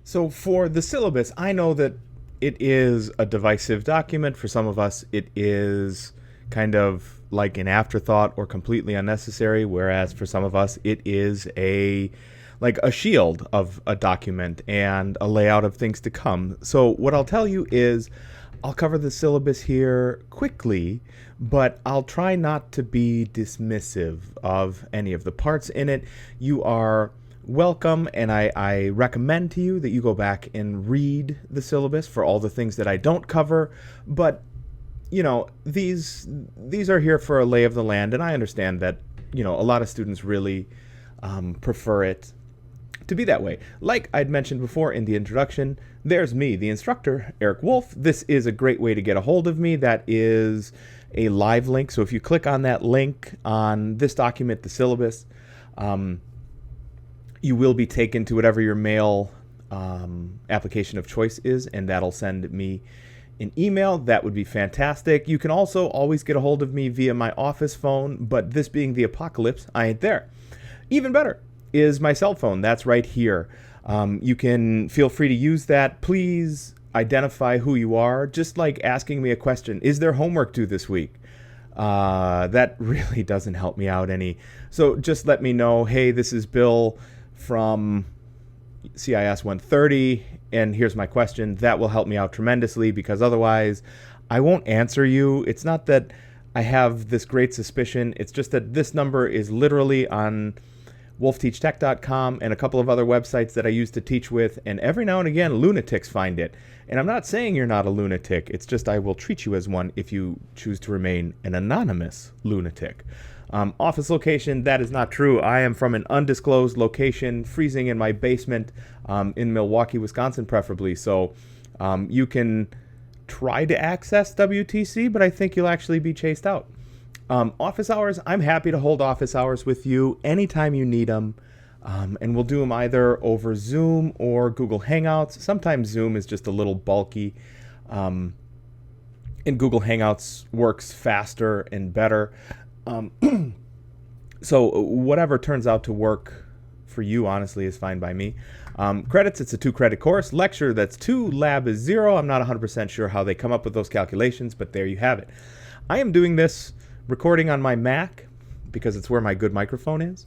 So for the syllabus, I know that it is a divisive document. For some of us, it is kind of like an afterthought or completely unnecessary, whereas for some of us, it is a shield of a document and a layout of things to come. So what I'll tell you is I'll cover the syllabus here quickly, but I'll try not to be dismissive of any of the parts in it. You are welcome, and I recommend to you that you go back and read the syllabus for all the things that I don't cover. But these are here for a lay of the land, and I understand that a lot of students really prefer it to be that way. Like I'd mentioned before in the introduction, there's me, the instructor, Eric Wolf. This is a great way to get a hold of me. That is a live link. So if you click on that link on this document, the syllabus, you will be taken to whatever your mail application of choice is, and that'll send me an email. That would be fantastic. You can also always get a hold of me via my office phone, but this being the apocalypse, I ain't there. Even better is my cell phone. That's right here. You can feel free to use that. Please identify who you are, just like asking me a question. Is there homework due this week? That really doesn't help me out any. So just let me know, hey, this is Bill from CIS130, and here's my question. That will help me out tremendously, because otherwise I won't answer you. It's not that I have this great suspicion. It's just that this number is literally on wolfteachtech.com and a couple of other websites that I use to teach with, and every now and again lunatics find it. And I'm not saying you're not a lunatic. It's just I will treat you as one if you choose to remain an anonymous lunatic. Office location, that is not true. I am from an undisclosed location, freezing in my basement in Milwaukee, Wisconsin preferably. So you can try to access WTC, but I think you'll actually be chased out. Office hours, I'm happy to hold office hours with you anytime you need them. And we'll do them either over Zoom or Google Hangouts. Sometimes Zoom is just a little bulky. And Google Hangouts works faster and better. So whatever turns out to work for you, honestly, is fine by me. Credits, it's a 2-credit course. Lecture, that's 2. Lab is 0. I'm not 100% sure how they come up with those calculations, but there you have it. I am doing this recording on my Mac because it's where my good microphone is.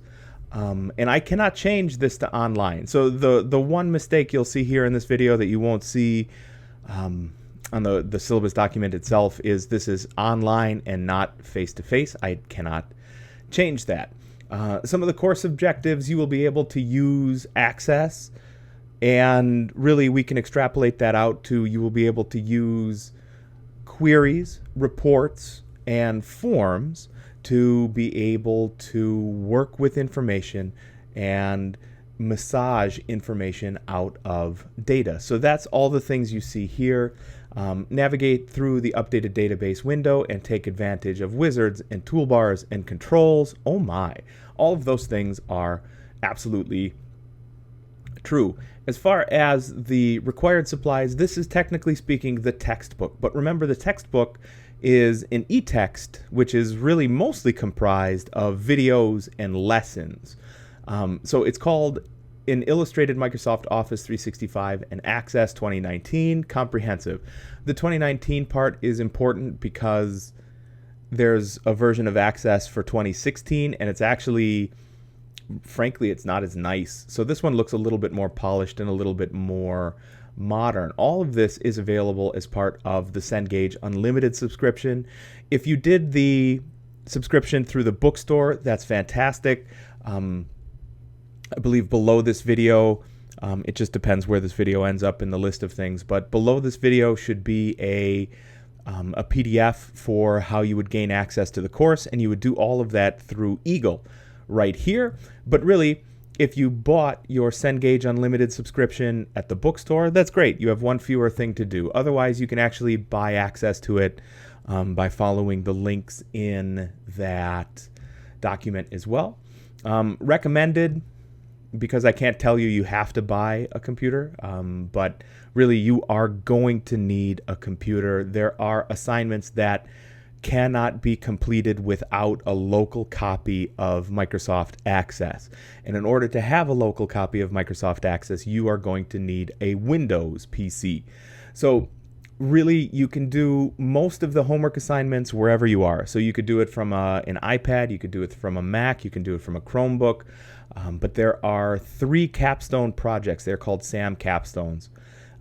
And I cannot change this to online. So the one mistake you'll see here in this video that you won't see on the syllabus document itself is this is online and not face-to-face. I cannot change that. Some of the course objectives, you will be able to use Access, and really we can extrapolate that out to you will be able to use queries, reports, and forms to be able to work with information and massage information out of data. So that's all the things you see here. Navigate through the updated database window and take advantage of wizards and toolbars and controls. Oh my, all of those things are absolutely true. As far as the required supplies, this is technically speaking the textbook. But remember, the textbook is an e-text, which is really mostly comprised of videos and lessons. So it's called an Illustrated Microsoft Office 365 and Access 2019 Comprehensive. The 2019 part is important because there's a version of Access for 2016, and it's actually, frankly, it's not as nice. So this one looks a little bit more polished and a little bit more modern. All of this is available as part of the Cengage Unlimited subscription. If you did the subscription through the bookstore, that's fantastic. I believe below this video, it just depends where this video ends up in the list of things, but below this video should be a PDF for how you would gain access to the course, and you would do all of that through Eagle right here. But really, if you bought your Cengage Unlimited subscription at the bookstore, that's great. You have one fewer thing to do. Otherwise, you can actually buy access to it by following the links in that document as well. Recommended, because I can't tell you have to buy a computer, but really you are going to need a computer. There are assignments that cannot be completed without a local copy of Microsoft Access. And in order to have a local copy of Microsoft Access, you are going to need a Windows PC. So really, you can do most of the homework assignments wherever you are. So you could do it from an iPad, you could do it from a Mac, you can do it from a Chromebook. But there are 3 capstone projects. They're called SAM capstones.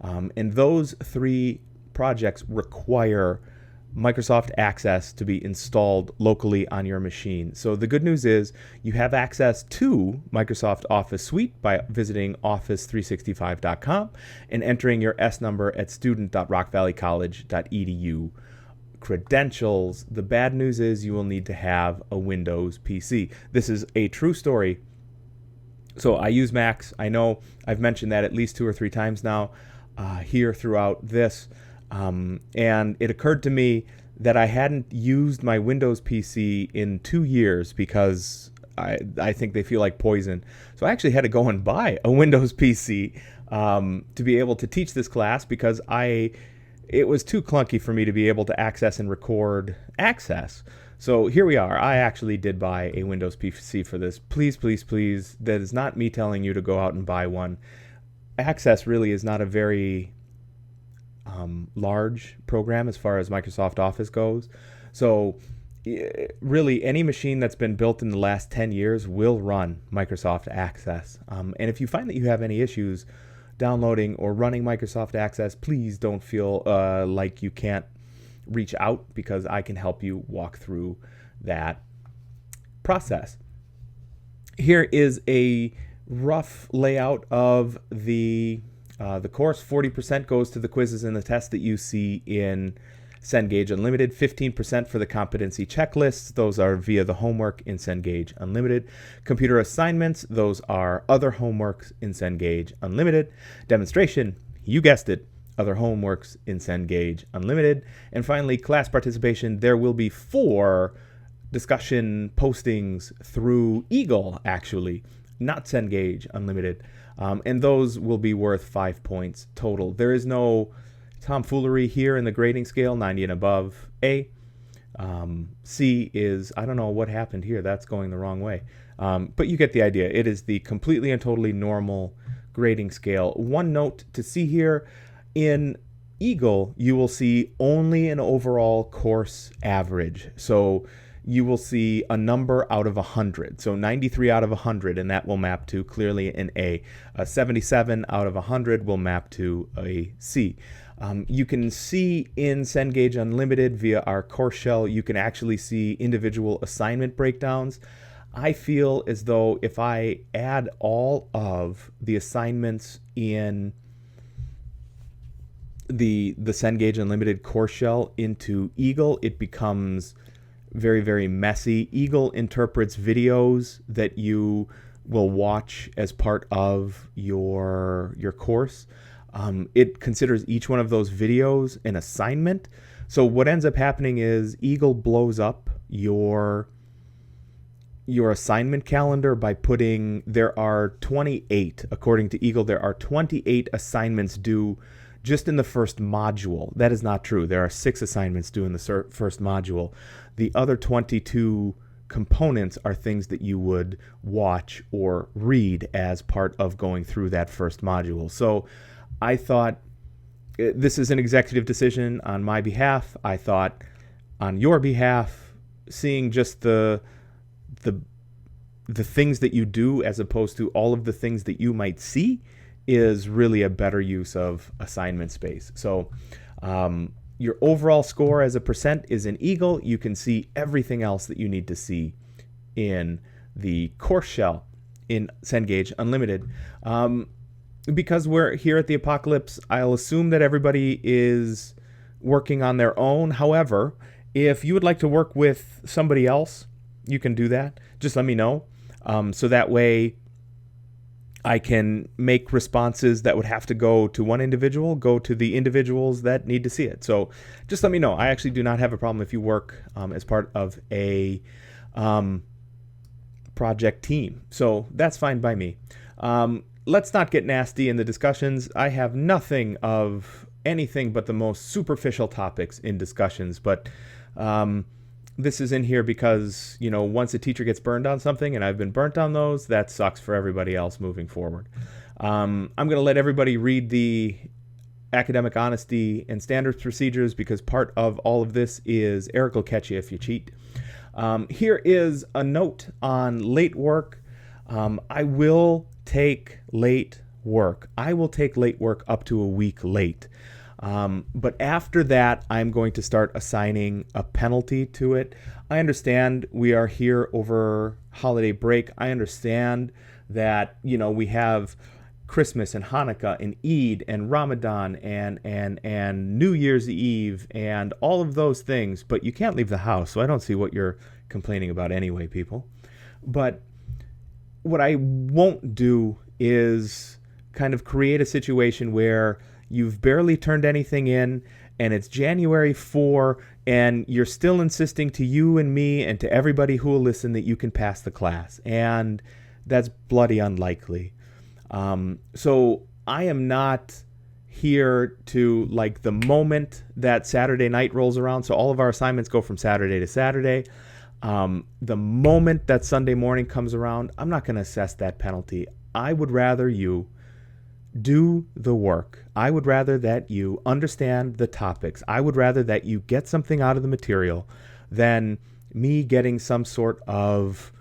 And those 3 projects require Microsoft Access to be installed locally on your machine. So the good news is you have access to Microsoft Office Suite by visiting office365.com and entering your S number at student.rockvalleycollege.edu. Credentials. The bad news is you will need to have a Windows PC. This is a true story. So I use Macs. I know I've mentioned that at least 2 or 3 times now here throughout this. And it occurred to me that I hadn't used my Windows PC in 2 years because I think they feel like poison. So I actually had to go and buy a Windows PC to be able to teach this class because it was too clunky for me to be able to access and record Access. So here we are. I actually did buy a Windows PC for this. Please, please, please. That is not me telling you to go out and buy one. Access really is not a very large program as far as Microsoft Office goes. So really any machine that's been built in the last 10 years will run Microsoft Access. And if you find that you have any issues downloading or running Microsoft Access, please don't feel like you can't reach out because I can help you walk through that process. Here is a rough layout of the course. 40% goes to the quizzes and the tests that you see in Cengage Unlimited. 15% for the competency checklists. Those are via the homework in Cengage Unlimited. Computer assignments. Those are other homeworks in Cengage Unlimited. Demonstration. You guessed it. Other homeworks in Cengage Unlimited. And finally, class participation. There will be 4 discussion postings through Eagle, actually, not Cengage Unlimited. And those will be worth 5 points total. There is no tomfoolery here in the grading scale, 90 and above, A. C is, I don't know what happened here. That's going the wrong way. But you get the idea. It is the completely and totally normal grading scale. One note to see here, in Eagle, you will see only an overall course average. So you will see a number out of 100. So 93 out of 100, and that will map to clearly an A. 77 out of 100 will map to a C. You can see in Cengage Unlimited via our course shell, you can actually see individual assignment breakdowns. I feel as though if I add all of the assignments in the Cengage Unlimited course shell into Eagle, it becomes very, very messy. Eagle interprets videos that you will watch as part of your course. It considers each one of those videos an assignment. So what ends up happening is Eagle blows up your assignment calendar by putting, there are 28, according to Eagle, there are 28 assignments due just in the first module. That is not true. There are 6 assignments due in the first module. The other 22 components are things that you would watch or read as part of going through that first module. So I thought this is an executive decision on my behalf. I thought on your behalf, seeing just the things that you do as opposed to all of the things that you might see is really a better use of assignment space. So your overall score as a percent is in Eagle. You can see everything else that you need to see in the course shell in Cengage Unlimited. Because we're here at the Apocalypse, I'll assume that everybody is working on their own. However, if you would like to work with somebody else, you can do that. Just let me know. So that way I can make responses that would have to go to one individual, go to the individuals that need to see it. So just let me know. I actually do not have a problem if you work as part of a project team. So that's fine by me. Let's not get nasty in the discussions. I have nothing of anything but the most superficial topics in discussions, but This is in here because, once a teacher gets burned on something, and I've been burnt on those, that sucks for everybody else moving forward. I'm going to let everybody read the academic honesty and standards procedures because part of all of this is Eric will catch you if you cheat. Here is a note on late work. I will take late work. I will take late work up to a week late. But after that, I'm going to start assigning a penalty to it. I understand we are here over holiday break. I understand that, we have Christmas and Hanukkah and Eid and Ramadan and New Year's Eve and all of those things, but you can't leave the house, so I don't see what you're complaining about anyway, people. But what I won't do is kind of create a situation where you've barely turned anything in and it's January 4 and you're still insisting to you and me and to everybody who will listen that you can pass the class. And that's bloody unlikely. So I am not here to, the moment that Saturday night rolls around, so all of our assignments go from Saturday to Saturday. The moment that Sunday morning comes around, I'm not going to assess that penalty. I would rather you do the work. I would rather that you understand the topics. I would rather that you get something out of the material than me getting some sort of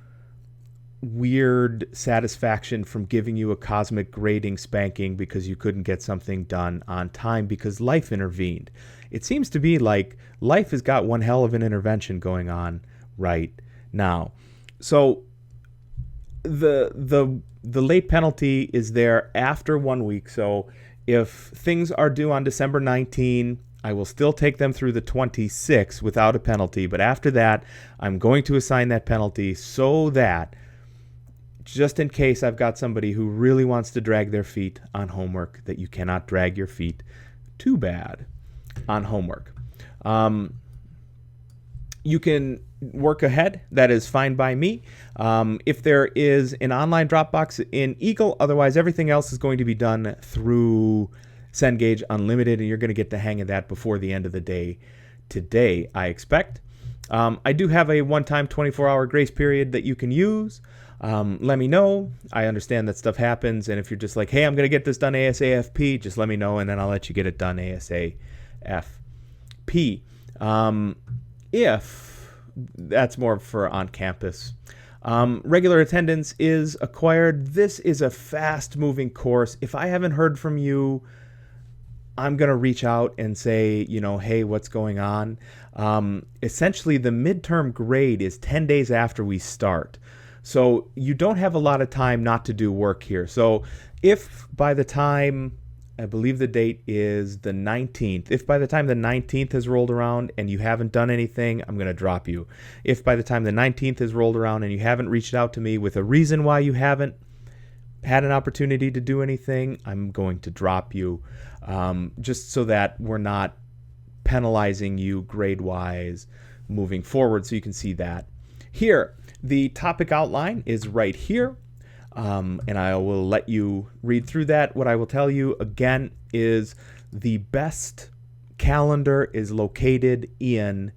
weird satisfaction from giving you a cosmic grading spanking because you couldn't get something done on time because life intervened. It seems to be like life has got one hell of an intervention going on right now. So the late penalty is there after 1 week. So if things are due on December 19, I will still take them through the 26th without a penalty. But after that, I'm going to assign that penalty so that just in case I've got somebody who really wants to drag their feet on homework, that you cannot drag your feet too bad on homework. You can work ahead. That is fine by me. If there is an online Dropbox in Eagle, otherwise everything else is going to be done through Cengage Unlimited, and you're going to get the hang of that before the end of the day today, I expect. I do have a one-time 24-hour grace period that you can use. Let me know. I understand that stuff happens, and if you're just like, hey, I'm going to get this done ASAP, just let me know, and then I'll let you get it done ASAP. If that's more for on campus. Regular attendance is acquired. This is a fast-moving course. If I haven't heard from you, I'm going to reach out and say, hey, what's going on? Essentially, the midterm grade is 10 days after we start. So you don't have a lot of time not to do work here. So if by the time, I believe the date is the 19th, if by the time the 19th has rolled around and you haven't done anything, I'm going to drop you. If by the time the 19th has rolled around and you haven't reached out to me with a reason why you haven't had an opportunity to do anything, I'm going to drop you, just so that we're not penalizing you grade-wise moving forward, so you can see that. Here, the topic outline is right here, and I will let you read through that. What I will tell you, again, is the best calendar is located in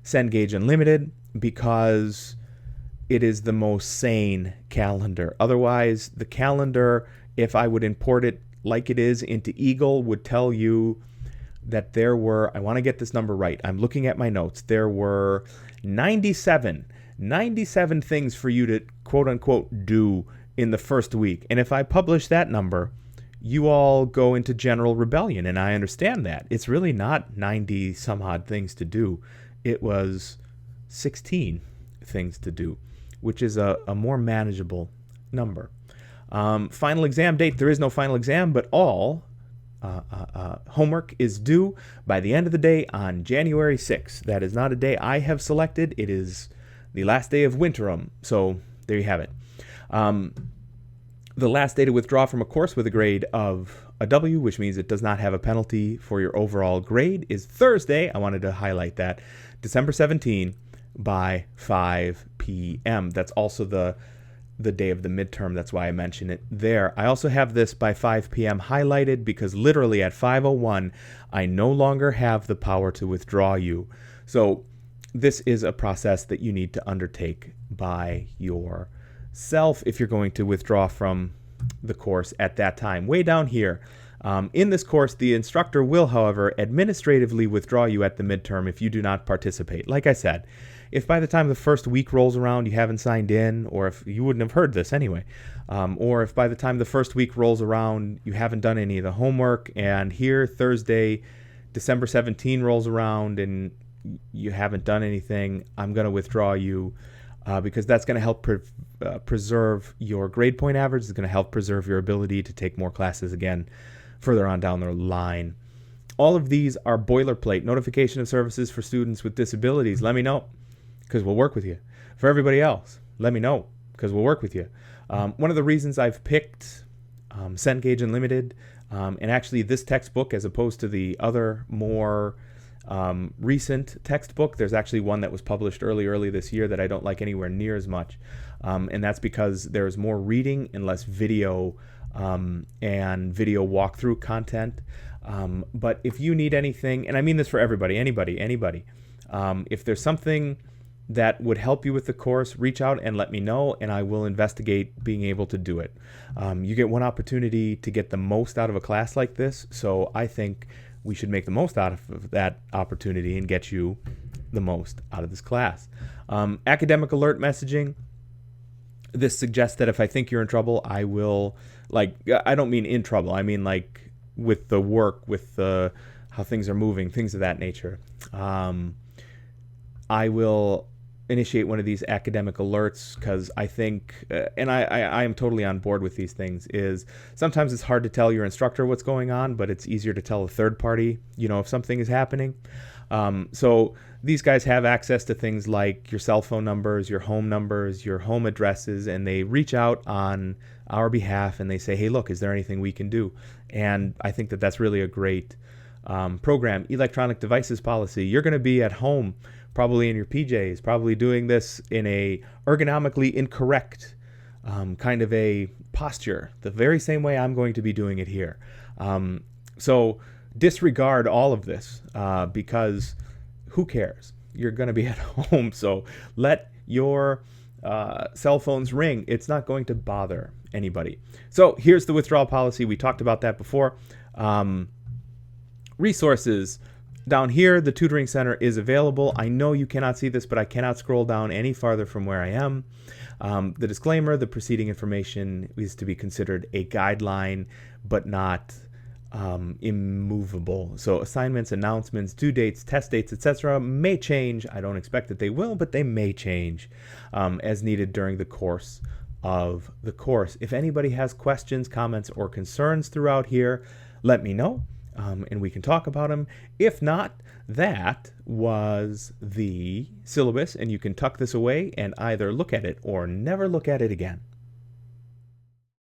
Cengage Unlimited because it is the most sane calendar. Otherwise, the calendar, if I would import it like it is into Eagle, would tell you that there were, I want to get this number right, I'm looking at my notes, there were 97 things for you to quote-unquote do in the first week. And if I publish that number, you all go into general rebellion, and I understand that. It's really not 90 some odd things to do. It was 16 things to do, which is a more manageable number. Final exam date, there is no final exam, but all homework is due by the end of the day on January 6th. That is not a day I have selected. It is the last day of winterim, so there you have it. The last day to withdraw from a course with a grade of a W, which means it does not have a penalty for your overall grade, is Thursday. I wanted to highlight that. December 17 by 5 p.m. That's also the day of the midterm. That's why I mention it there. I also have this by 5 p.m. highlighted because literally at 5:01, I no longer have the power to withdraw you. So this is a process that you need to undertake by yourself if you're going to withdraw from the course at that time. Way down here, in this course, the instructor will, however, administratively withdraw you at the midterm if you do not participate. Like I said, if by the time the first week rolls around you haven't signed in, or if you wouldn't have heard this anyway, or if by the time the first week rolls around you haven't done any of the homework, and here Thursday, December 17 rolls around and you haven't done anything, I'm going to withdraw you because that's going to help preserve your grade point average. It's going to help preserve your ability to take more classes again further on down the line. All of these are boilerplate. Notification of services for students with disabilities. Let me know because we'll work with you. For everybody else, let me know because we'll work with you. One of the reasons I've picked Cengage Unlimited and actually this textbook as opposed to the other more recent textbook, there's actually one that was published early this year that I don't like anywhere near as much. And that's because there's more reading and less video and video walkthrough content. But if you need anything, and I mean this for everybody, anybody, if there's something that would help you with the course, reach out and let me know, and I will investigate being able to do it. You get one opportunity to get the most out of a class like this, so I think we should make the most out of that opportunity and get you the most out of this class. Academic alert messaging. This suggests that if I think you're in trouble, I will, I don't mean in trouble, I mean like with the work, with the how things are moving, things of that nature. I will initiate one of these academic alerts because I think, and I am totally on board with these things, is sometimes it's hard to tell your instructor what's going on, but it's easier to tell a third party, if something is happening. So these guys have access to things like your cell phone numbers, your home addresses, and they reach out on our behalf and they say, hey, look, is there anything we can do? And I think that that's really a great program. Electronic devices policy. You're going to be at home, probably in your PJs, probably doing this in a ergonomically incorrect kind of a posture, the very same way I'm going to be doing it here. So disregard all of this because who cares? You're going to be at home, so let your cell phones ring. It's not going to bother anybody. So here's the withdrawal policy. We talked about that before. Resources. Down here, the tutoring center is available. I know you cannot see this, but I cannot scroll down any farther from where I am. The disclaimer, the preceding information is to be considered a guideline, but not immovable. So assignments, announcements, due dates, test dates, etc. may change. I don't expect that they will, but they may change as needed during the course of the course. If anybody has questions, comments, or concerns throughout here, let me know. And we can talk about them. If not, that was the syllabus, and you can tuck this away and either look at it or never look at it again.